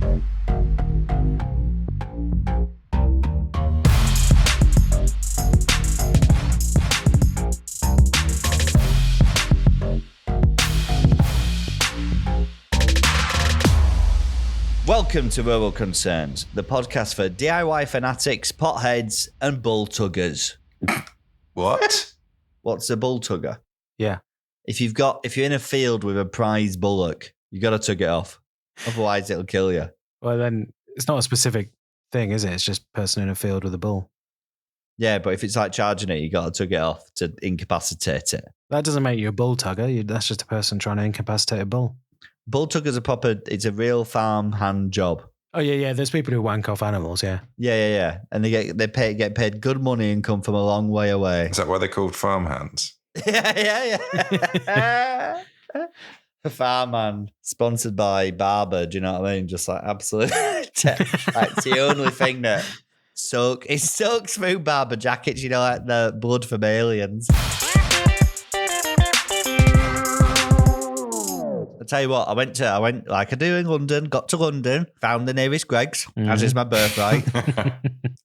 Welcome to Rural Concerns, the podcast for DIY fanatics, potheads, and bull tuggers. What? What's a bull tugger? Yeah. If you're in a field with a prize bullock, you got to tug it off. Otherwise, it'll kill you. Well, then it's not a specific thing, is it? It's just a person in a field with a bull. Yeah, but if it's like charging it, you got to tug it off to incapacitate it. That doesn't make you a bull tugger. That's just a person trying to incapacitate a bull. Bull tugger's it's a real farm hand job. Oh, yeah. There's people who wank off animals, yeah. Yeah. And they get paid good money and come from a long way away. Is that why they're called farmhands? Yeah. A farmhand sponsored by Barber, do you know what I mean? Just like absolutely. It's the only thing that soaks through Barber jackets, you know, like the blood from aliens. I tell you what, I went like I do in London, got to London, found the nearest Greggs, as is my birthright.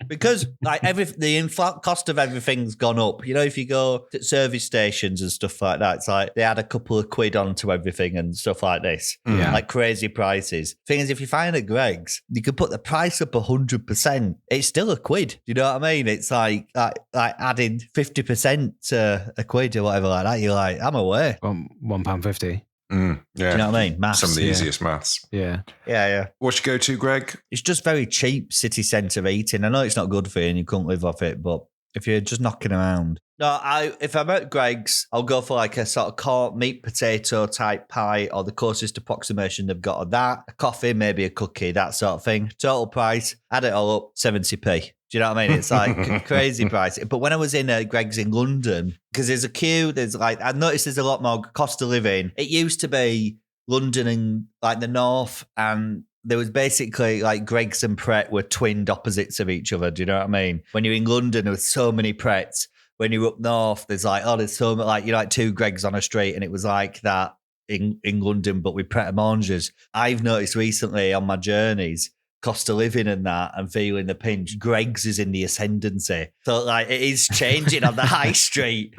Because like the cost of everything's gone up. You know, if you go to service stations and stuff like that, it's like they add a couple of quid onto everything and stuff like this. Yeah. Like crazy prices. Thing is, if you find a Greggs, you could put the price up 100%. It's still a quid. Do you know what I mean? It's like adding 50% to a quid or whatever like that. You're like, I'm away. £1.50. Yeah. Do you know what I mean? Maths. Some of the easiest maths. Yeah. Yeah. What's your go-to, Greg? It's just very cheap city centre eating. I know it's not good for you and you couldn't live off it, but if you're just knocking around. No, if I'm at Greggs, I'll go for like a sort of corn, meat potato type pie or the closest approximation they've got of that. A coffee, maybe a cookie, that sort of thing. Total price, add it all up, 70p. Do you know what I mean? It's like crazy price. But when I was in Greggs in London, because there's a queue, I noticed there's a lot more cost of living. It used to be London and like the north, and there was basically like Greggs and Pret were twinned opposites of each other. Do you know what I mean? When you're in London, there was so many Prets. When you're up north, there's like, there's so much, like, you're like two Greggs on a street, and it was like that in London, but with Pret a Manges. I've noticed recently on my journeys, cost of living and that, and feeling the pinch, Greggs is in the ascendancy. So like it is changing on the high street.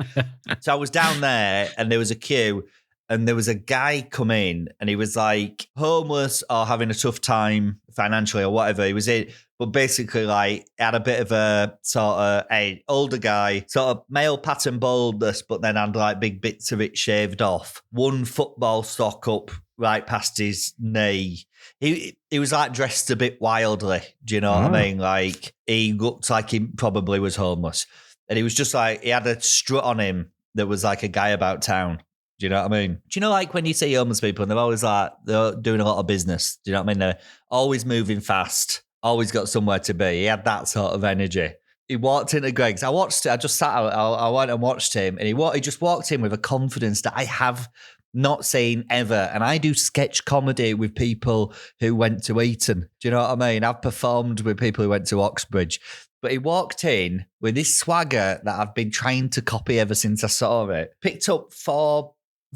So I was down there and there was a queue and there was a guy come in and he was like homeless or having a tough time financially or whatever. He was in, but basically like had a bit of a sort of older guy, sort of male pattern baldness, but then had like big bits of it shaved off. One football sock up right past his knee. He was like dressed a bit wildly. Do you know what I mean? Like he looked like he probably was homeless. And he was just like, he had a strut on him that was like a guy about town. Do you know what I mean? Do you know like when you see homeless people and they're always like, they're doing a lot of business. Do you know what I mean? They're always moving fast, always got somewhere to be. He had that sort of energy. He walked into Greggs. I just sat out. I went and watched him and he just walked in with a confidence that I have not seen ever. And I do sketch comedy with people who went to Eton. Do you know what I mean? I've performed with people who went to Oxbridge. But he walked in with this swagger that I've been trying to copy ever since I saw it. Picked up 4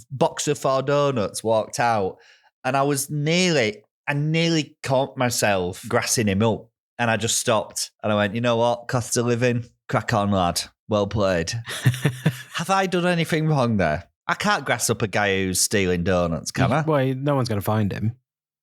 doughnuts, walked out. And I nearly caught myself grassing him up. And I just stopped. And I went, you know what? Cost of living, crack on, lad. Well played. Have I done anything wrong there? I can't grass up a guy who's stealing donuts, can I? Well, no one's going to find him.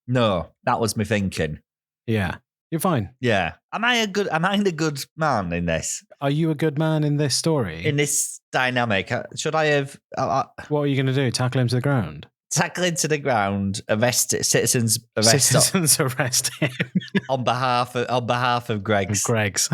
No, that was me thinking. Yeah, you're fine. Yeah. Am I the good man in this? Are you a good man in this story? In this dynamic? Should I have... what are you going to do? Tackle him to the ground? Tackle him to the ground, citizens arrest him. on behalf of Greggs. Greggs.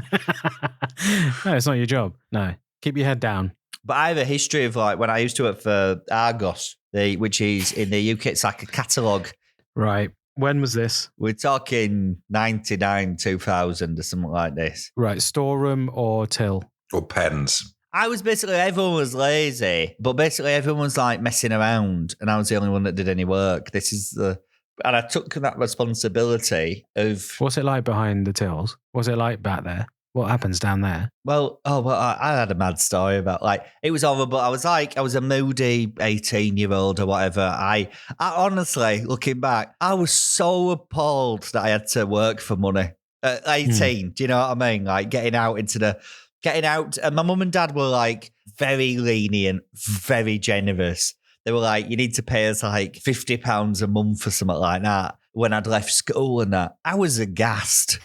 No, it's not your job. No. Keep your head down. But I have a history of like when I used to work for Argos, which is in the UK, it's like a catalogue. Right. When was this? We're talking 99, 2000 or something like this. Right. Storeroom or till? Or pens. I was basically, everyone was lazy, but basically everyone was like messing around and I was the only one that did any work. And I took that responsibility of... What's it like behind the tills? What's it like back there? What happens down there? Well, I had a mad story about it was horrible. I was a moody 18-year-old or whatever. I honestly, looking back, I was so appalled that I had to work for money at 18. Do you know what I mean? Like getting out. And my mum and dad were like very lenient, very generous. They were like, you need to pay us like £50 a month or something like that when I'd left school and that. I was aghast.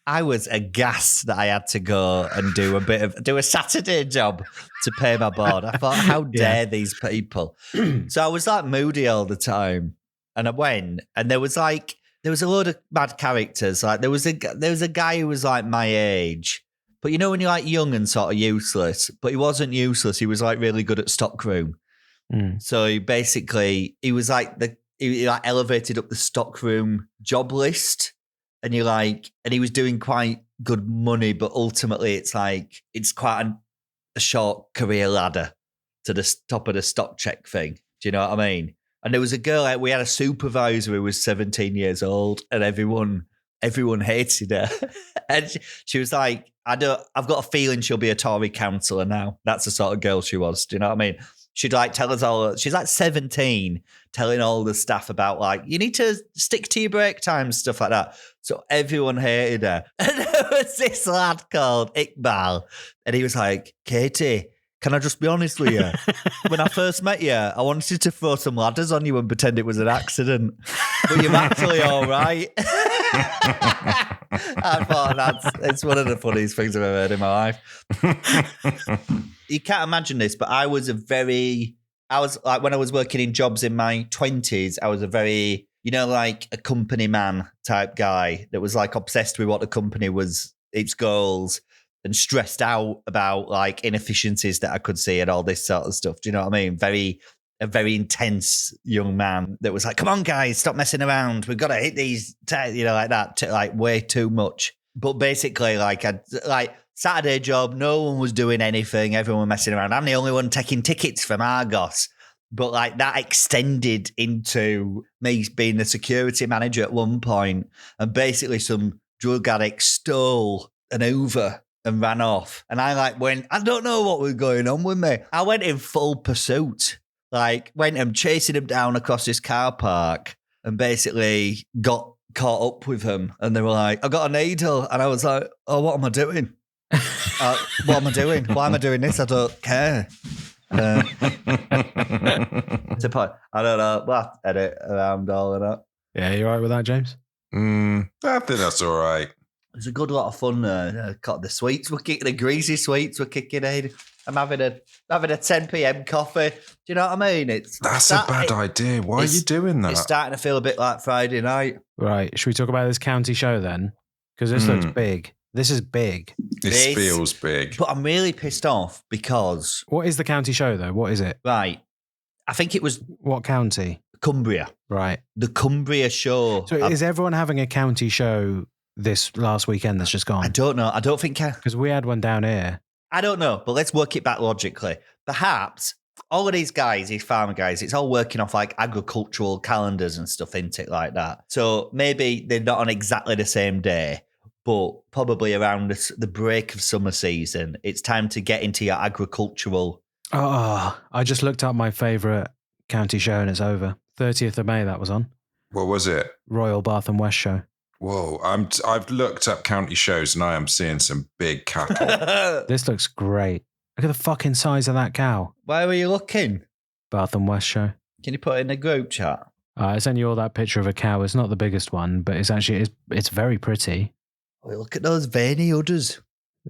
I was aghast that I had to go and do a Saturday job to pay my board. I thought, how dare these people? So I was like moody all the time. And I went, and there was a load of bad characters. Like there was a guy who was like my age. But you know when you're like young and sort of useless, but he wasn't useless. He was like really good at stockroom. So he was like he elevated up the stockroom job list, and and he was doing quite good money, but ultimately it's quite a short career ladder to the top of the stock check thing. Do you know what I mean? And there was a girl, we had a supervisor who was 17 years old, and everyone hated her. And she was like, I've got a feeling she'll be a Tory councillor now. That's the sort of girl she was. Do you know what I mean? She'd tell us all, she's 17, telling all the staff about you need to stick to your break times, stuff like that. So everyone hated her. And there was this lad called Iqbal. And he was like, Katie, can I just be honest with you? When I first met you, I wanted to throw some ladders on you and pretend it was an accident. But you're actually all right. I thought it's one of the funniest things I've ever heard in my life. You can't imagine this, but I was when I was working in jobs in my 20s, I was a very, a company man type guy that was obsessed with what the company was, its goals, and stressed out about inefficiencies that I could see and all this sort of stuff. Do you know what I mean? A very intense young man that was like, come on, guys, stop messing around. We've got to hit these, like that, way too much. But basically, Saturday job, no one was doing anything. Everyone was messing around. I'm the only one taking tickets from Argos. But that extended into me being the security manager at one point. And basically some drug addict stole an Uber and ran off. And I went, I don't know what was going on with me. I went in full pursuit. Went and chasing him down across this car park and basically got caught up with him. And they were like, I got a needle. And I was like, oh, what am I doing? What am I doing? Why am I doing this? I don't care. I don't know. We'll have to edit around all of that. Yeah, you all right with that, James? I think that's all right. There's a good lot of fun there. Got the sweets. The greasy sweets were kicking in. I'm having a 10 p.m. coffee. Do you know what I mean? That's a bad idea. Why are you doing that? It's starting to feel a bit like Friday night. Right. Should we talk about this county show then? Because this looks big. This is big. This feels big. But I'm really pissed off because... What is the county show, though? What is it? Right. I think it was... What county? Cumbria. Right. The Cumbria show. So is everyone having a county show this last weekend that's just gone? I don't know. I don't think... Because we had one down here. I don't know, but let's work it back logically. Perhaps all of these guys, these farmer guys, it's all working off agricultural calendars and stuff, isn't it, like that? So maybe they're not on exactly the same day, but probably around the break of summer season, it's time to get into your agricultural... Oh, I just looked up my favourite county show and it's over. 30th of May that was on. What was it? Royal Bath and West show. Whoa, I've looked up county shows and I am seeing some big cattle. This looks great. Look at the fucking size of that cow. Where were you looking? Bath and West show. Can you put it in the group chat? I sent you all that picture of a cow. It's not the biggest one, but it's very pretty. Oh, look at those veiny udders.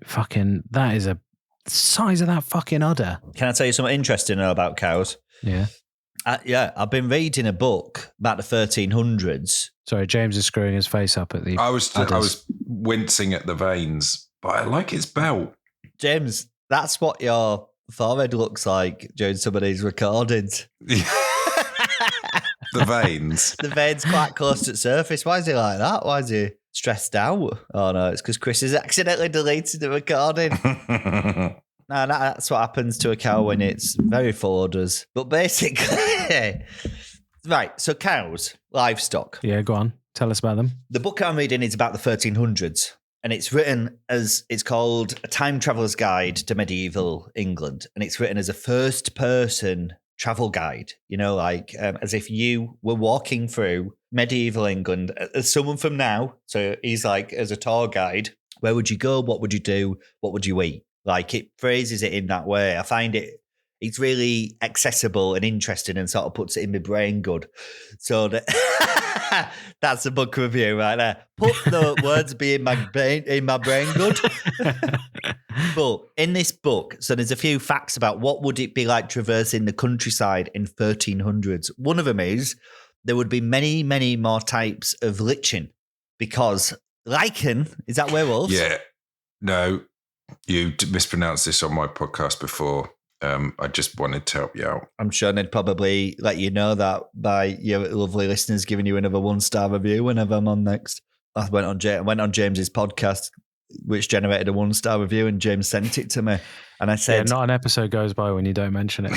Fucking, that is the size of that fucking udder. Can I tell you something interesting about cows? Yeah. I've been reading a book about the 1300s. Sorry, James is screwing his face up at the... I was wincing at the veins, but I like its belt. James, that's what your forehead looks like during some of these recordings. The veins. The veins quite close to the surface. Why is he like that? Why is he stressed out? Oh no, it's because Chris has accidentally deleted the recording. No, that's what happens to a cow when it's very full udders. But basically, right, so cows, livestock. Yeah, go on. Tell us about them. The book I'm reading is about the 1300s. and it's written as, it's called A Time Traveller's Guide to Medieval England, and it's written as a first-person travel guide, as if you were walking through medieval England as someone from now. So he's like, as a tour guide, where would you go? What would you do? What would you eat? Like, it phrases it in that way. I find it's really accessible and interesting, and sort of puts it in my brain good. So that's a book review right there. Put the words be in my brain good. But in this book, so there's a few facts about what would it be like traversing the countryside in 1300s. One of them is there would be many, many more types of lichen, because lichen, is that werewolves? Yeah. No, you mispronounced this on my podcast before. I just wanted to help you out. I'm sure they'd probably let you know that by your lovely listeners giving you another 1-star review whenever I'm on next. I went on James's podcast, which generated a 1-star review, and James sent it to me. And I said, not an episode goes by when you don't mention it.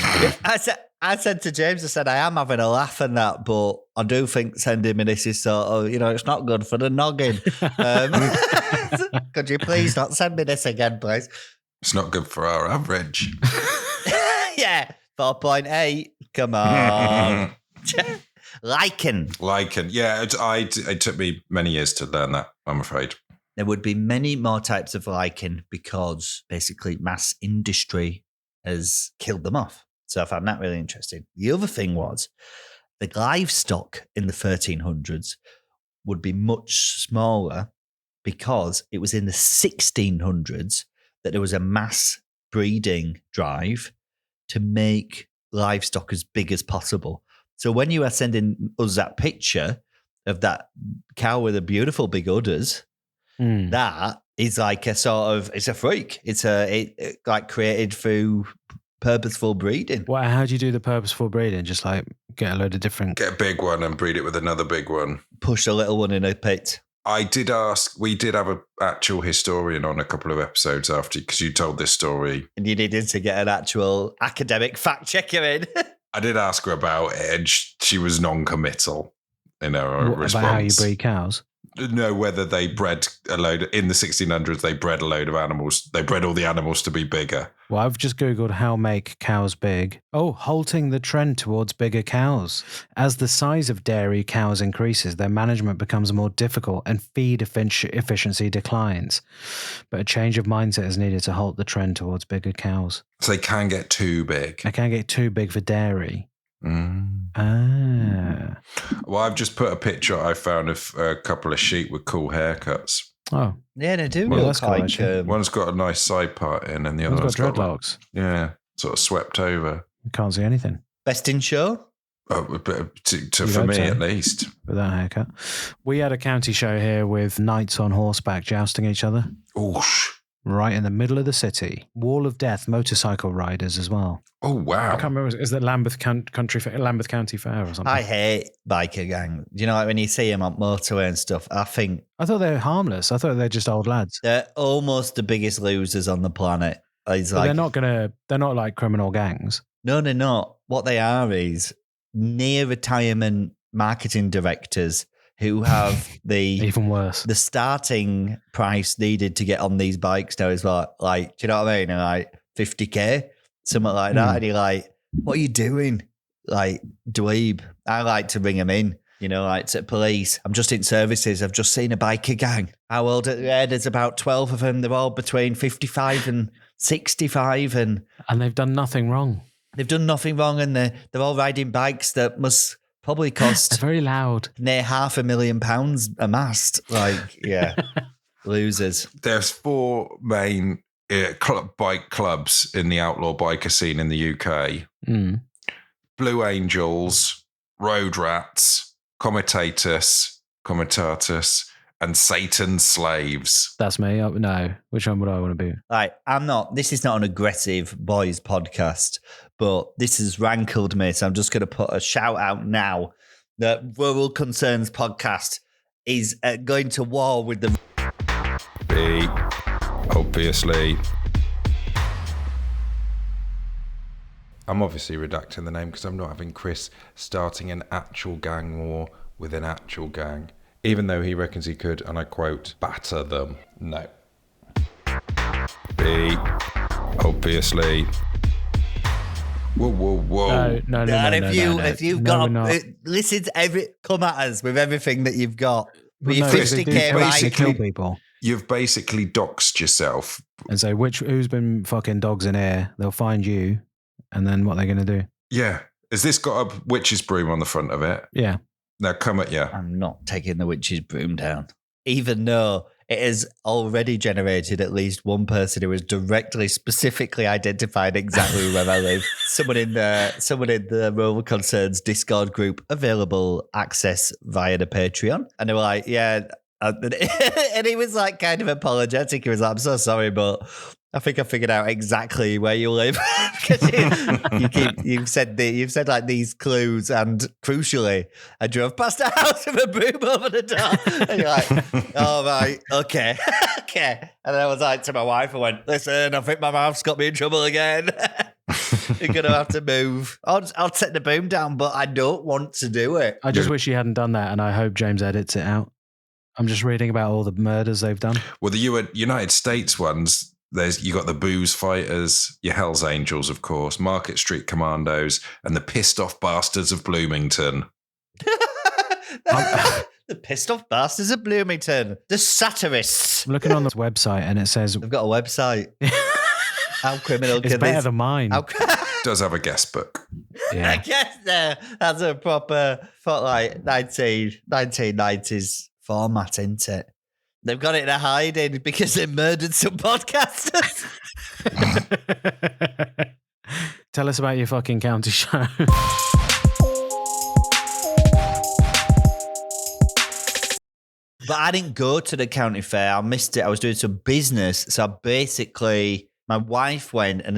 I said to James, I am having a laugh and that, but I do think sending me this is sort of, it's not good for the noggin. Could you please not send me this again, please? It's not good for our average. Yeah, 4.8. Come on. Lichen. Yeah, it took me many years to learn that, I'm afraid. There would be many more types of lichen because basically mass industry has killed them off. So I found that really interesting. The other thing was the livestock in the 1300s would be much smaller because it was in the 1600s that there was a mass breeding drive to make livestock as big as possible. So when you are sending us that picture of that cow with the beautiful big udders, that is like a sort of, it's a freak. It's like created through purposeful breeding. Well, how do you do the purposeful breeding? Just like get a load of different... Get a big one and breed it with another big one. Push a little one in a pit. We did have an actual historian on a couple of episodes after, because you told this story. And you needed to get an actual academic fact checker in. I did ask her about it, and she was non-committal in her response. About how you breed cows? No, whether they bred a load in the 1600s. They bred a load of animals. They bred all the animals to be bigger. Well, I've just Googled how make cows big. Oh, halting the trend towards bigger cows. As the size of dairy cows increases, their management becomes more difficult and feed efficiency declines. But a change of mindset is needed to halt the trend towards bigger cows. So they can get too big. They can get too big for dairy. Well, I've just put a picture I found of a couple of sheep with cool haircuts. Oh. Yeah, they do. Well, that's cool, one's got a nice side part in, and the other one's got dreadlocks. Yeah, sort of swept over. You can't see anything. Best in show? Oh, for me, at least. With that haircut. We had a county show here with knights on horseback jousting each other. Oosh. Right in the middle of the city. Wall of Death motorcycle riders as well. Oh, wow. I can't remember. Is that Lambeth County Fair or something? I hate biker gang. Do you know, like when you see them on motorway and stuff, I thought they were harmless. I thought they're just old lads. They're almost the biggest losers on the planet. They're not like criminal gangs. No, they're not. What they are is near retirement marketing directors who have the even worse. The starting price needed to get on these bikes now is like, do you know what I mean? And like 50k, something like that. And you're like, what are you doing? Like, dweeb. I like to ring them in, like to police. I'm just in services. I've just seen a biker gang. How old are they? There's about 12 of them. They're all between 55 and 65. And they've done nothing wrong. They've done nothing wrong. And they're all riding bikes that must probably cost... They're very loud. Near £500,000 a mast. Like, yeah, losers. There's 4 main bike clubs in the outlaw biker scene in the UK. Blue Angels, Road Rats, Comitatus, and Satan's Slaves. That's me. No, which one would I want to be? Like, this is not an aggressive boys podcast, but this has rankled me. So I'm just going to put a shout out now that Rural Concerns podcast is going to war with the... Obviously. I'm obviously redacting the name because I'm not having Chris starting an actual gang war with an actual gang. even though he reckons he could, and I quote, batter them. No. B, obviously. Whoa, whoa, whoa. No. And if you've got, we're not. listen to come at us with everything that you've got. But Well, your no, 50k they do right. kill people You've basically doxed yourself. and say who's been fucking dogs in here. They'll find you, and then what they're going to do? Yeah. Has this got a witch's broom on the front of it? Yeah. Now come at you. I'm not taking the witch's broom down, even though it has already generated at least one person who has directly, specifically identified exactly where I live. Someone in the Rural Concerns Discord group, available access via the Patreon, and they were like, "Yeah," and he was like kind of apologetic. He was like, "I'm so sorry, but I think I figured out exactly where you live." you've said like these clues, and crucially, I drove past a house with a broom over the door, and you're like, "Oh right, okay, okay." And then I was like to my wife, I went, "Listen, I think my mouth's got me in trouble again. You're gonna have to move. I'll take the broom down, but I don't want to do it." I just wish he hadn't done that, and I hope James edits it out. I'm just reading about all the murders they've done. Well, the United States ones, you got the booze fighters, your Hells Angels, of course, Market Street Commandos, and the pissed off bastards of Bloomington. The pissed off bastards of Bloomington. The satirists. I'm looking on this website, and it says They've got a website. How criminal it's can better this? than mine. Does have a guest book. I Yeah. guess that's a proper, like 1990s format, isn't it? They've got it in hiding because they murdered some podcasters. Tell us about your fucking county show. But I didn't go to the county fair. I missed it. I was doing some business. So basically, my wife went and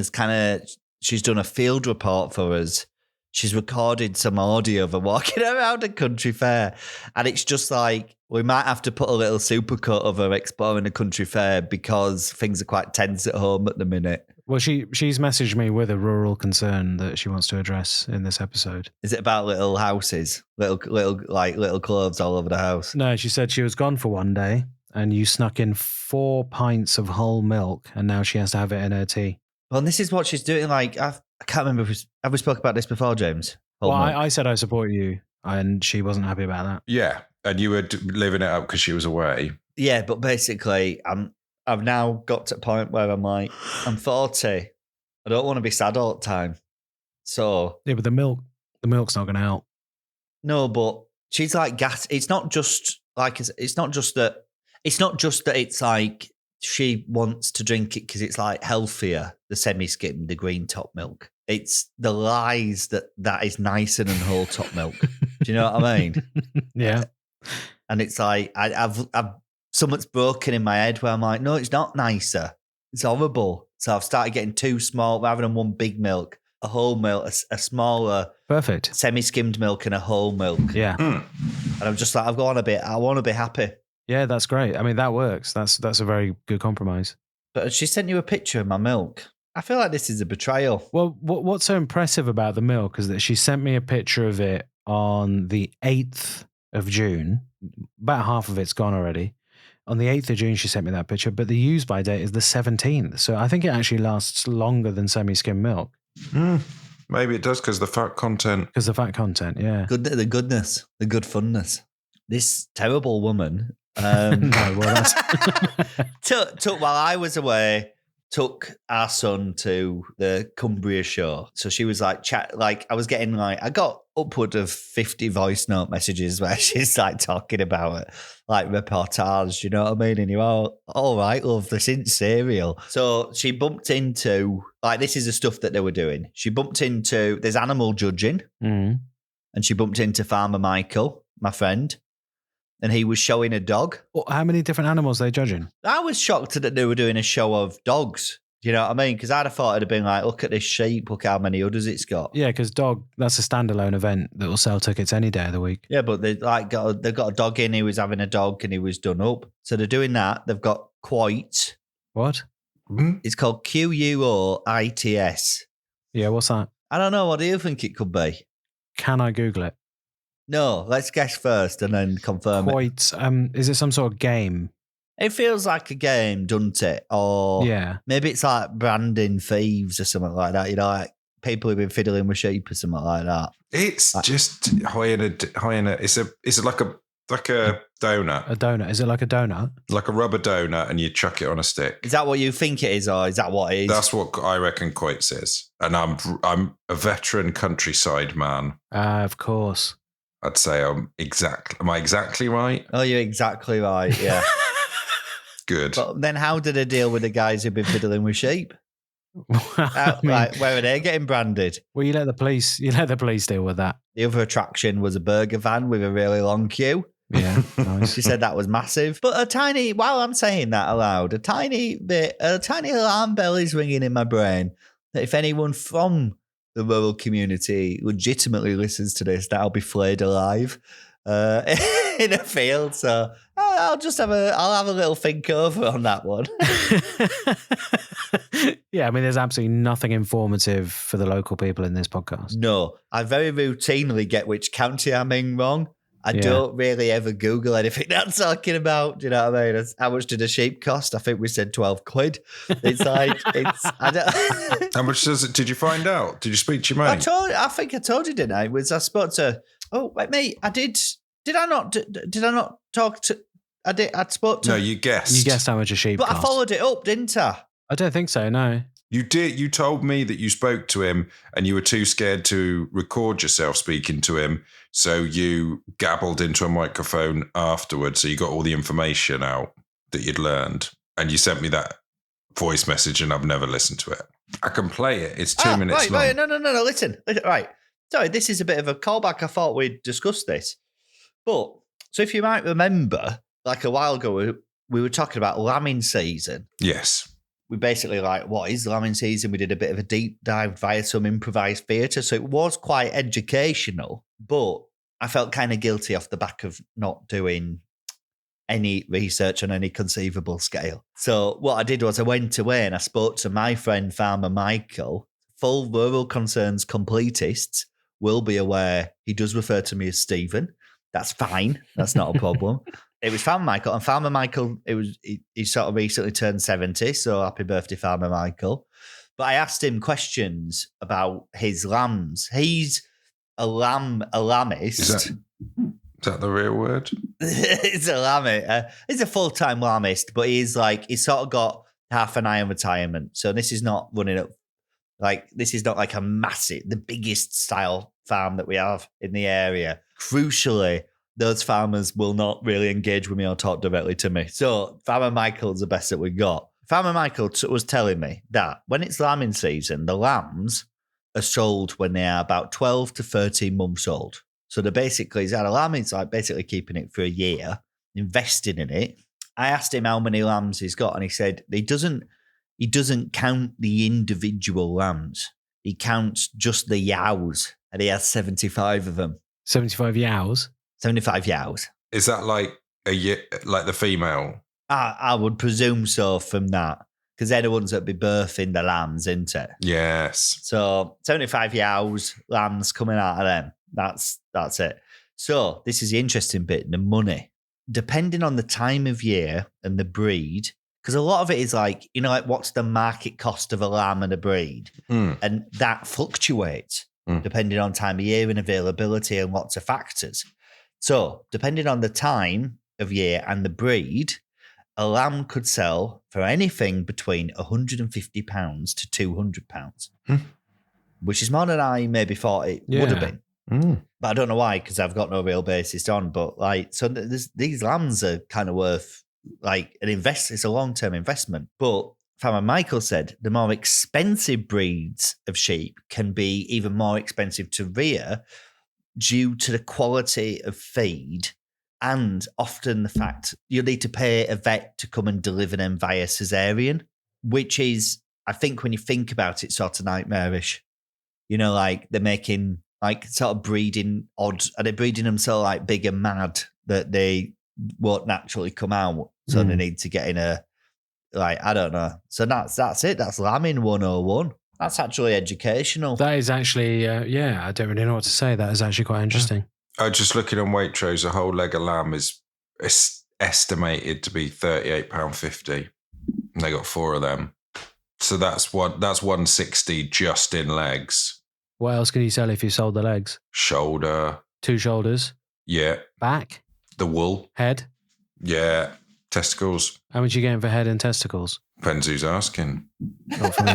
she's done a field report for us. She's recorded some audio of her walking around a country fair. And it's just like, we might have to put a little supercut of her exploring the country fair because things are quite tense at home at the minute. Well, she's messaged me with a rural concern that she wants to address in this episode. Is it about little houses, little clothes all over the house? No, she said she was gone for one day and you snuck in 4 pints of whole milk and now she has to have it in her tea. Well, and this is what she's doing. Like, I can't remember. Have we spoke about this before, James? Well, I said I support you and she wasn't happy about that. Yeah. And you were living it up because she was away. Yeah, but basically, I've now got to a point where I'm like, I'm 40. I don't want to be sad all the time. So Yeah, but the milk's not going to help. no, but she's like gas. It's not just that it's like she wants to drink it because it's like healthier, the semi-skimmed, the green top milk. It's the lies that is nicer than whole top milk. Do you know what I mean? Yeah. And it's like I've something's broken in my head where I'm like, no, it's not nicer. It's horrible. So I've started getting 2 small rather than 1 big milk, a whole milk, a smaller, Perfect. semi-skimmed milk, and a whole milk. Yeah. And I'm just like, I want to be happy. Yeah, that's great. I mean, that works. That's a very good compromise. But she sent you a picture of my milk. I feel like this is a betrayal. Well, what's so impressive about the milk is that she sent me a picture of it on the 8th of June. About half of it's gone already. On the 8th of June, she sent me that picture, but the use-by date is the 17th. So I think it actually lasts longer than semi-skim milk. Maybe it does because the fat content. Because the fat content, yeah. The goodness, the good funness. This terrible woman No, well, that's... took while I was away, took our son to the Cumbria show. So she was like, I was getting like, I got upward of 50 voice note messages where she's like talking about it, like reportage, you know what I mean? And you're all right, love, this isn't serial. So she bumped into, like, this is the stuff that they were doing. She bumped into, there's animal judging, and she bumped into Farmer Michael, my friend, and he was showing a dog. Well, how many different animals are they judging? I was shocked that they were doing a show of dogs. Do you know what I mean? Because I'd have thought it'd have been like, look at this sheep, look how many udders it's got. Yeah, because that's a standalone event that will sell tickets any day of the week. Yeah, but they've got a dog in. He was having a dog and he was done up. So they're doing that. They've got Quoit. What? It's called Quoits. Yeah, what's that? I don't know. What do you think it could be? Can I Google it? No, let's guess first and then confirm it. Quite. Is it some sort of game? It feels like a game, doesn't it? Or Yeah. maybe it's like branding thieves or something like that. You know, like people who've been fiddling with sheep or something like that. It's just high in a. It's like a donut, A donut. Is it like a donut? like a rubber donut, and you chuck it on a stick. Is that what you think it is, or is that what it is? That's what I reckon Quotes is. And I'm a veteran countryside man. Of course. I'd say am I exactly right? Oh, you're exactly right. Yeah. Good. But then how did they deal with the guys who've been fiddling with sheep? I mean, Like, where are they getting branded? well, you let the police deal with that. The other attraction was a burger van with a really long queue. Yeah, nice. She said that was massive. But while I'm saying that aloud, a tiny alarm bell is ringing in my brain that if anyone from the rural community legitimately listens to this, that'll be flayed alive in a field. So I'll have a little think over on that one. Yeah, I mean, there's absolutely nothing informative for the local people in this podcast. No, I very routinely get which county I'm in wrong. I Yeah. don't really ever Google anything that's talking about. Do you know what I mean? How much did a sheep cost? I think we said 12 quid. It's like, I don't. How much does it? Did you find out? Did you speak to your mate? I think I told you, didn't I? I spoke to, wait, mate, I did I not talk to, I spoke to. No, you guessed. You guessed how much a sheep But cost. I followed it up, didn't I? I don't think so, no. You did. You told me that you spoke to him and you were too scared to record yourself speaking to him. So you gabbled into a microphone afterwards. So you got all the information out that you'd learned. And you sent me that voice message and I've never listened to it. I can play it. It's 2 minutes long. Right, no, listen. Right. Sorry, this is a bit of a callback. I thought we'd discussed this. But, so if you might remember, like a while ago, we were talking about lambing season. Yes. We basically what is lambing season? We did a bit of a deep dive via some improvised theatre. So it was quite educational, but I felt kind of guilty off the back of not doing any research on any conceivable scale. So what I did was I went away and I spoke to my friend, Farmer Michael. Full Rural Concerns completists will be aware he does refer to me as Stephen. That's fine. That's not a problem. It was Farmer Michael, and Farmer Michael, he sort of recently turned 70, so happy birthday, Farmer Michael. But I asked him questions about his lambs. He's a lambist. Is that the real word? He's a lambist. He's a full-time lambist, but he's sort of got half an eye on retirement. So this is not running up, this is not like a massive, the biggest style farm that we have in the area. Crucially, those farmers will not really engage with me or talk directly to me. So Farmer Michael's the best that we got. Farmer Michael was telling me that when it's lambing season, the lambs are sold when they are about 12 to 13 months old. So they're basically, he's had a lamb, it's like basically keeping it for a year, investing in it. I asked him how many lambs he's got, and he said he doesn't count the individual lambs. He counts just the yows, and he has 75 of them. 75 yows? 75 yows. Is that like the female? I would presume so from that, because they're the ones that be birthing the lambs, isn't it? Yes. So 75 yows, lambs coming out of them. That's it. So this is the interesting bit, the money. Depending on the time of year and the breed, because a lot of it is what's the market cost of a lamb and a breed? And that fluctuates depending on time of year and availability and lots of factors. So depending on the time of year and the breed, a lamb could sell for anything between £150 to £200, which is more than I maybe thought it would have been. But I don't know why, because I've got no real basis on. But these lambs are kind of worth it's a long-term investment. But Farmer Michael said the more expensive breeds of sheep can be even more expensive to rear due to the quality of feed and often the fact you'll need to pay a vet to come and deliver them via cesarean, which is, I think when you think about it, sort of nightmarish. You know, they're making sort of breeding odd, are they breeding them so big and mad that they won't naturally come out? So they need to get in I don't know. So that's it. That's lambing 101. That's actually educational. That is actually, I don't really know what to say. That is actually quite interesting. Just looking on Waitrose, a whole leg of lamb is estimated to be £38.50. And they got 4 of them. So that's 160 just in legs. What else could you sell if you sold the legs? Shoulder. 2 shoulders. Yeah. Back. The wool. Head. Yeah. Testicles. How much are you getting for head and testicles? Depends who's asking. Not for me.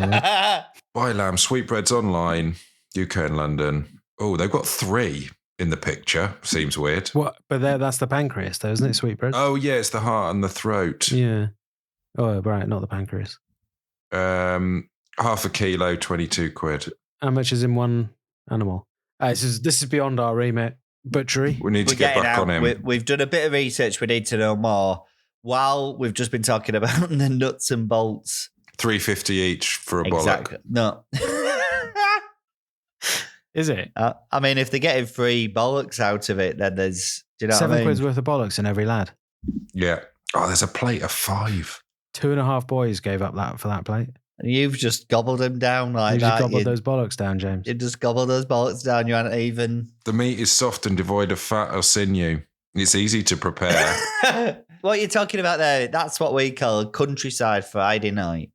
Buy lamb sweetbreads online, UK and London. Oh, they've got 3 in the picture. Seems weird. What? But that's the pancreas, though, isn't it? Sweetbread. Oh, yeah, it's the heart and the throat. Yeah. Oh, right, not the pancreas. Half a kilo, 22 quid. How much is in one animal? This is beyond our remit. Butchery. We need to get back on him. We've done a bit of research. We need to know more. While we've just been talking about the nuts and bolts. $3.50 each for a bollock. No. Is it? I mean, if they're getting 3 bollocks out of it, then there's, do you know 7 what I mean? quid's worth of bollocks in every lad. Yeah. Oh, there's a plate of 5. 2.5 boys gave up that for that plate. And you've just gobbled them down like You that. just gobbled those bollocks down, James. You just gobbled those bollocks down. You aren't even. The meat is soft and devoid of fat or sinew. It's easy to prepare. What you're talking about there, that's what we call countryside Friday night.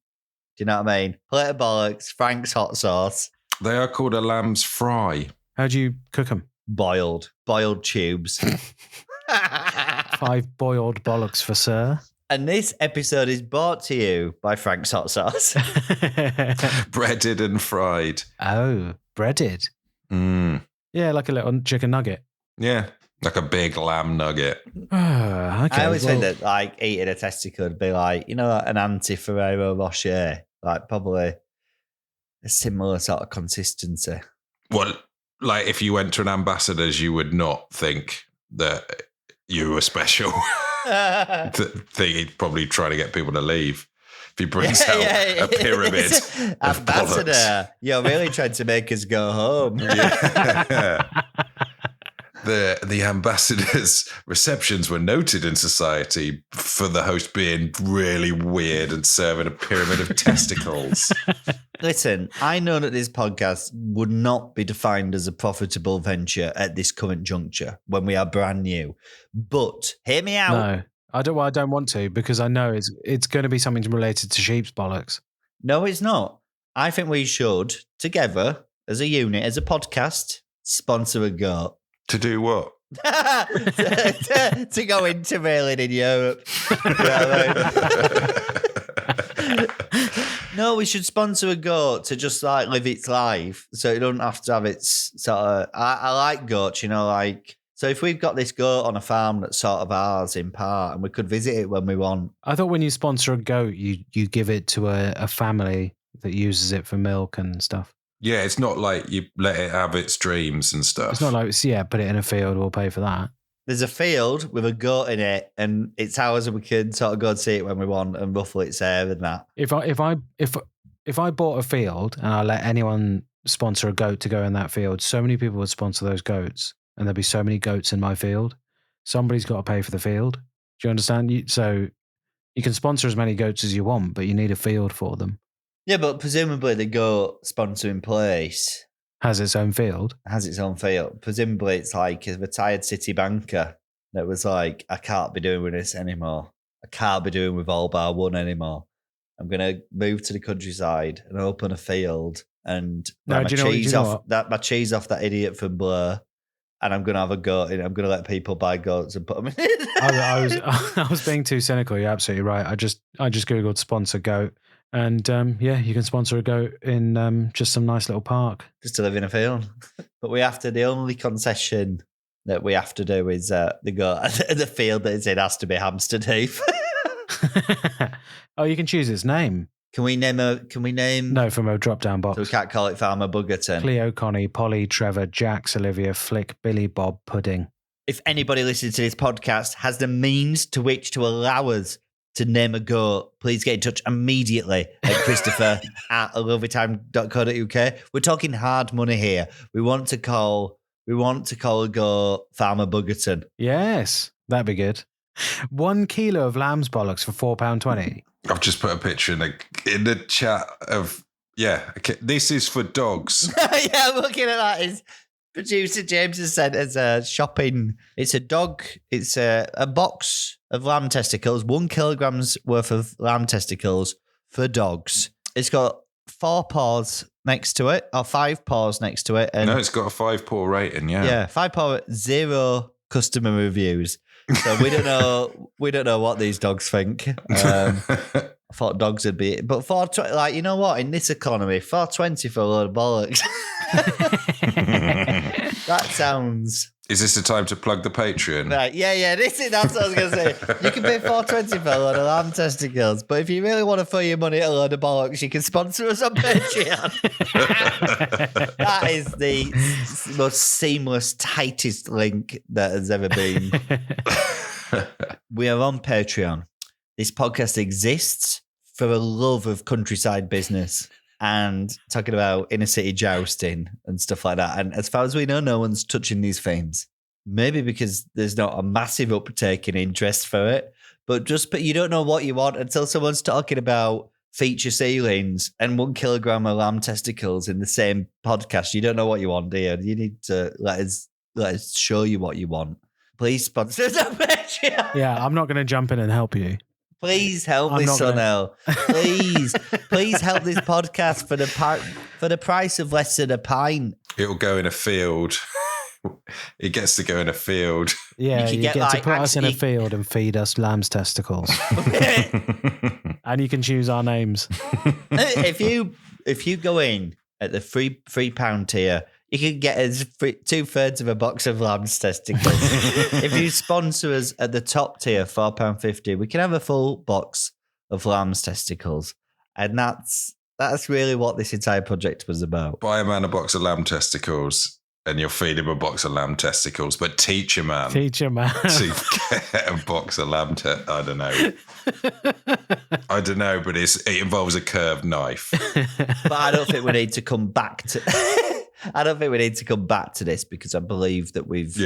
Do you know what I mean? Plate of bollocks, Frank's hot sauce. They are called a lamb's fry. How do you cook them? Boiled tubes. 5 boiled bollocks for sir. And this episode is brought to you by Frank's hot sauce. Breaded and fried. Oh, breaded. Mm. Yeah, like a little chicken nugget. Yeah, like a big lamb nugget. Okay, I always think that like eating a testicle would be like, you know, like an anti-Ferrero Rocher, like probably a similar sort of consistency. Well, like if you went to an Ambassador's, you would not think that you were special. He'd probably try to get people to leave. If he brings out a pyramid of Ambassador, bollocks. you're really trying to make us go home. Yeah. The ambassador's receptions were noted in society for the host being really weird and serving a pyramid of testicles. Listen, I know that this podcast would not be defined as a profitable venture at this current juncture when we are brand new. But hear me out. No, I don't want to because I know it's going to be something related to sheep's bollocks. No, it's not. I think we should, together, as a unit, as a podcast, sponsor a goat. To do what? to go into railing in Europe. You know what I mean? No, we should sponsor a goat to just like live its life, so it doesn't have to have its sort of. I like goats, you know, like so. If we've got this goat on a farm that's sort of ours in part, and we could visit it when we want. I thought when you sponsor a goat, you give it to a family that uses it for milk and stuff. Yeah, it's not like you let it have its dreams and stuff. It's not like put it in a field. We'll pay for that. There's a field with a goat in it, and it's ours, and we can sort of go and see it when we want and ruffle its hair and that. If I bought a field and I let anyone sponsor a goat to go in that field, so many people would sponsor those goats, and there'd be so many goats in my field. Somebody's got to pay for the field. Do you understand? So you can sponsor as many goats as you want, but you need a field for them. Yeah, but presumably the goat sponsoring place Has its own field. has its own field. Presumably it's like a retired city banker that was like, I can't be doing with this anymore. I can't be doing with All Bar One anymore. I'm going to move to the countryside and open a field and No, buy do you know what- do you know what? my cheese off that idiot from Blur. And I'm going to have a goat in. I'm going to let people buy goats and put them in. I was being too cynical. You're absolutely right. I just googled sponsor goat, and yeah, you can sponsor a goat in just some nice little park. Just to live in a field. But we have to, the only concession that we have to do is the goat, the field that it's in has to be hamster teeth. Oh, you can choose its name. Can we name? No, from a drop-down box. So we can't call it Farmer Buggerton. Cleo, Connie, Polly, Trevor, Jax, Olivia, Flick, Billy, Bob, Pudding. If anybody listening to this podcast has the means to which to allow us to name a goat, please get in touch immediately at Christopher at aloveytime.co.uk. We're talking hard money here. We want to call a goat Farmer Buggerton. Yes, that'd be good. 1 kilo of lamb's bollocks for £4.20. I've just put a picture in the chat of, yeah, okay, this is for dogs. Yeah, looking at that is Producer James has sent us a shopping. It's a dog. It's a box of lamb testicles, 1 kilogram's worth of lamb testicles for dogs. It's got 4 paws next to it, or 5 paws next to it. And No, it's got a 5-paw rating. yeah, 5 paw, 0 customer reviews. So we don't know. We don't know what these dogs think. I thought dogs would be, but 420, like, you know what? In this economy, 420 for a load of bollocks. That sounds. Is this the time to plug the Patreon? Right, yeah. That's what I was going to say. You can pay 420 for a load of lamb testicles, but if you really want to throw your money at a load of bollocks, you can sponsor us on Patreon. That is the most seamless, tightest link that has ever been. We are on Patreon. This podcast exists for a love of countryside business and talking about inner city jousting and stuff like that. And as far as we know, no one's touching these themes. Maybe because there's not a massive uptake in interest for it, but you don't know what you want until someone's talking about feature ceilings and 1 kilogram of lamb testicles in the same podcast. You don't know what you want, do you? You need to let us show you what you want. Please sponsor us on Patreon. Yeah, I'm not going to jump in and help you. Please help me, Sonel. Please help this podcast for the price of less than a pint. It'll go in a field. It gets to go in a field. Yeah, you get to put us in a field and feed us lamb's testicles. And you can choose our names. If you go in at the £3 tier, you can get us 2/3 of a box of lamb's testicles. If you sponsor us at the top tier, £4.50, we can have a full box of lamb's testicles. And that's really what this entire project was about. Buy a man a box of lamb testicles and you'll feed him a box of lamb testicles. But teach a man to get a box of lamb I don't know. But it involves a curved knife. But I don't think we need to come back to... I don't think we need to come back to this because I believe that we've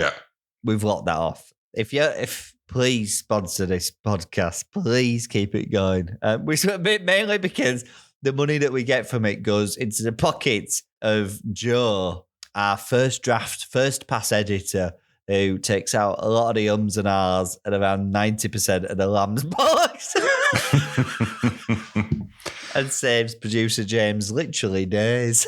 locked that off. If please sponsor this podcast, please keep it going. Mainly because the money that we get from it goes into the pockets of Joe, our first pass editor, who takes out a lot of the ums and ahs and around 90% of the lamb's bollocks. And saves producer James literally days.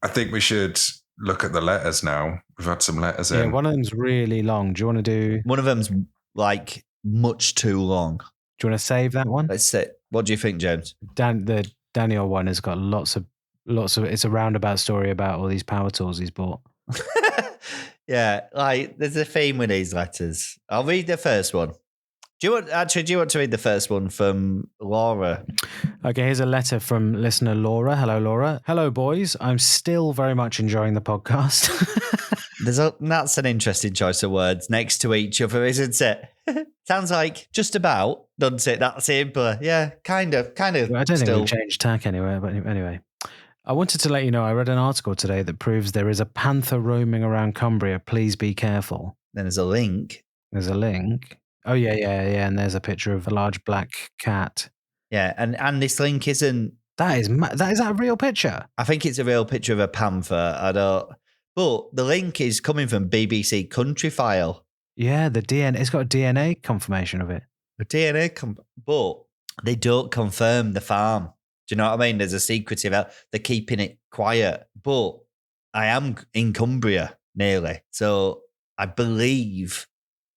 I think we should look at the letters now. We've had some letters in. Yeah, one of them's really long. Do you want to do... One of them's like much too long. Do you want to save that one? Let's see. What do you think, James? The Daniel one has got lots of... It's a roundabout story about all these power tools he's bought. Yeah, like there's a theme with these letters. I'll read the first one. Do you want to read the first one from Laura? Okay, here's a letter from listener Laura. Hello, Laura. Hello, boys. I'm still very much enjoying the podcast. That's an interesting choice of words next to each other, isn't it? Sounds like just about, doesn't it? That's simpler. Yeah, kind of. Well, I don't think we've changed tack anywhere, but anyway. I wanted to let you know I read an article today that proves there is a panther roaming around Cumbria. Please be careful. Then there's a link. Oh, yeah. And there's a picture of a large black cat. Yeah, and this link isn't... Is that a real picture? I think it's a real picture of a panther. But the link is coming from BBC Countryfile. Yeah, it's got a DNA confirmation of it. But they don't confirm the farm. Do you know what I mean? There's a secretive... They're keeping it quiet. But I am in Cumbria, nearly. So I believe...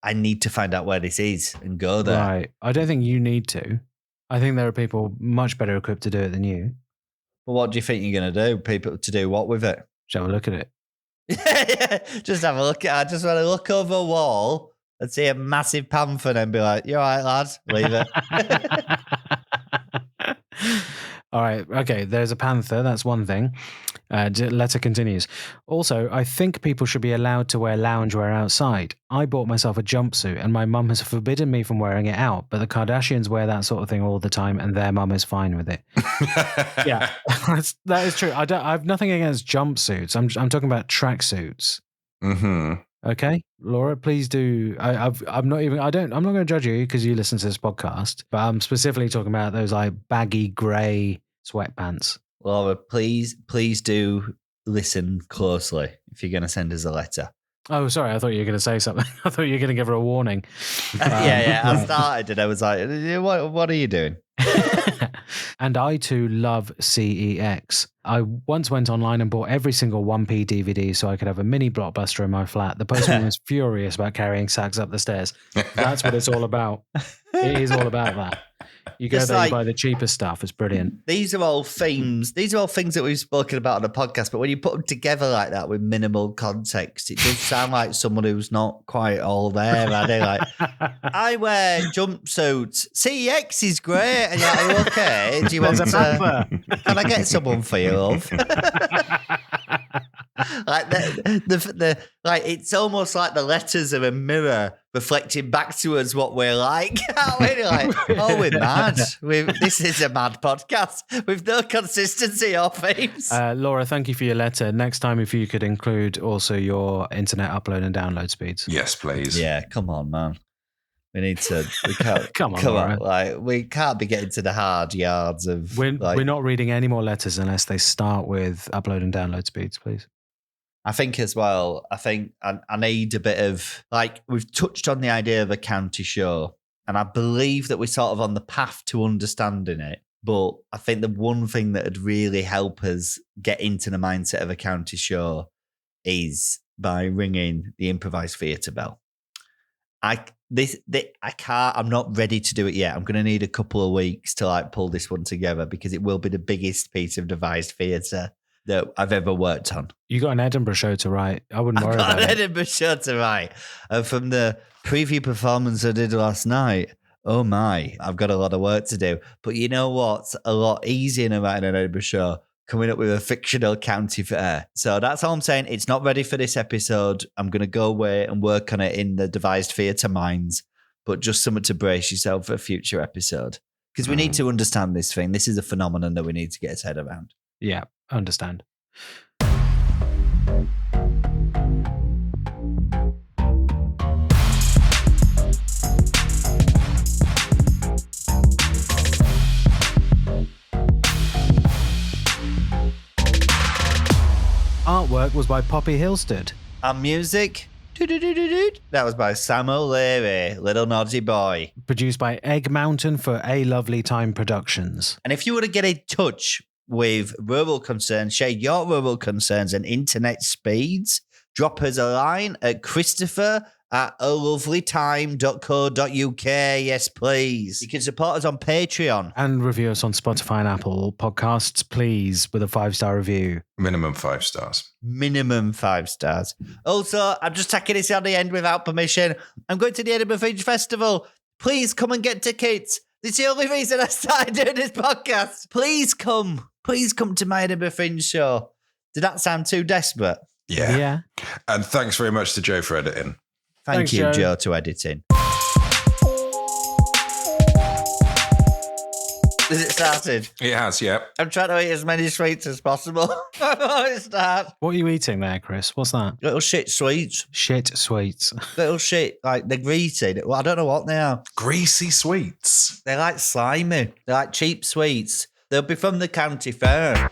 I need to find out where this is and go there. Right. I don't think you need to. I think there are people much better equipped to do it than you. Well, what do you think you're going to do? People to do what with it? Just have a look at it. Yeah, just have a look at it. I just want to look over a wall and see a massive panther and then be like, you're all right, lads, leave it. All right. Okay. There's a panther. That's one thing. Letter continues. Also, I think people should be allowed to wear loungewear outside. I bought myself a jumpsuit and my mum has forbidden me from wearing it out, but the Kardashians wear that sort of thing all the time and their mum is fine with it. Yeah, that is true. I have nothing against jumpsuits. I'm talking about tracksuits. Mm-hmm. Okay, Laura, please do. I'm not going to judge you because you listen to this podcast, but I'm specifically talking about those like baggy grey sweatpants. Laura, please do listen closely if you're going to send us a letter. Oh, sorry. I thought you were going to say something. I thought you were going to give her a warning. Yeah. I started and I was like, what are you doing? And I too love CEX. I once went online and bought every single 1p DVD so I could have a mini blockbuster in my flat. The postman was furious about carrying sacks up the stairs. That's what it's all about. It is all about that. You go there, you buy the cheapest stuff. It's brilliant. These are all themes. These are all things that we've spoken about on the podcast. But when you put them together like that with minimal context, it does sound like someone who's not quite all there. Like, I wear jumpsuits. CEX is great. And you're like, are you okay? Do you want to? Can I get someone for you, love? Like like it's almost like the letters are a mirror reflecting back to us what we're like. We're like, oh, we're mad. This is a mad podcast with no consistency or themes. Laura, thank you for your letter. Next time, if you could include also your internet upload and download speeds. Yes, please. Yeah, come on, man. We can't. Come on. Like, we can't be getting to the hard yards of. We're not reading any more letters unless they start with upload and download speeds, please. I think as well, I need a bit of, like, we've touched on the idea of a county show, and I believe that we're sort of on the path to understanding it. But I think the one thing that would really help us get into the mindset of a county show is by ringing the improvised theatre bell. I can't, I'm not ready to do it yet. I'm going to need a couple of weeks to like pull this one together because it will be the biggest piece of devised theatre that I've ever worked on. You got an Edinburgh show to write. I wouldn't worry about it. I've got an Edinburgh show to write. From the preview performance I did last night, oh my, I've got a lot of work to do. But you know what's a lot easier than writing an Edinburgh show? Coming up with a fictional county fair. So that's all I'm saying. It's not ready for this episode. I'm going to go away and work on it in the devised theatre minds, but just something to brace yourself for a future episode. Because we need to understand this thing. This is a phenomenon that we need to get our head around. Yeah, understand. Artwork was by Poppy Hillstead. And music, that was by Sam O'Leary, Little Naughty Boy. Produced by Egg Mountain for A Lovely Time Productions. And if you want to get in touch with rural concerns, share your rural concerns and internet speeds, drop us a line at Christopher@alovelytime.co.uk. Yes, please. You can support us on Patreon. And review us on Spotify and Apple Podcasts, please, with a 5-star review. Minimum 5 stars. Minimum 5 stars. Also, I'm just tacking this on the end without permission. I'm going to the Edinburgh Fringe Festival. Please come and get tickets. It's the only reason I started doing this podcast. Please come. Please come to my Edinburgh Fringe show. Did that sound too desperate? Yeah. And thanks very much to Joe for editing. Thanks, you, Joe, to editing. Has it started? It has, yeah. I'm trying to eat as many sweets as possible before it starts. What are you eating there, Chris? What's that? Little shit sweets. Shit sweets. Little shit, like they're greasy. Well, I don't know what they are. Greasy sweets. They're like slimy. They're like cheap sweets. They'll be from the county fair.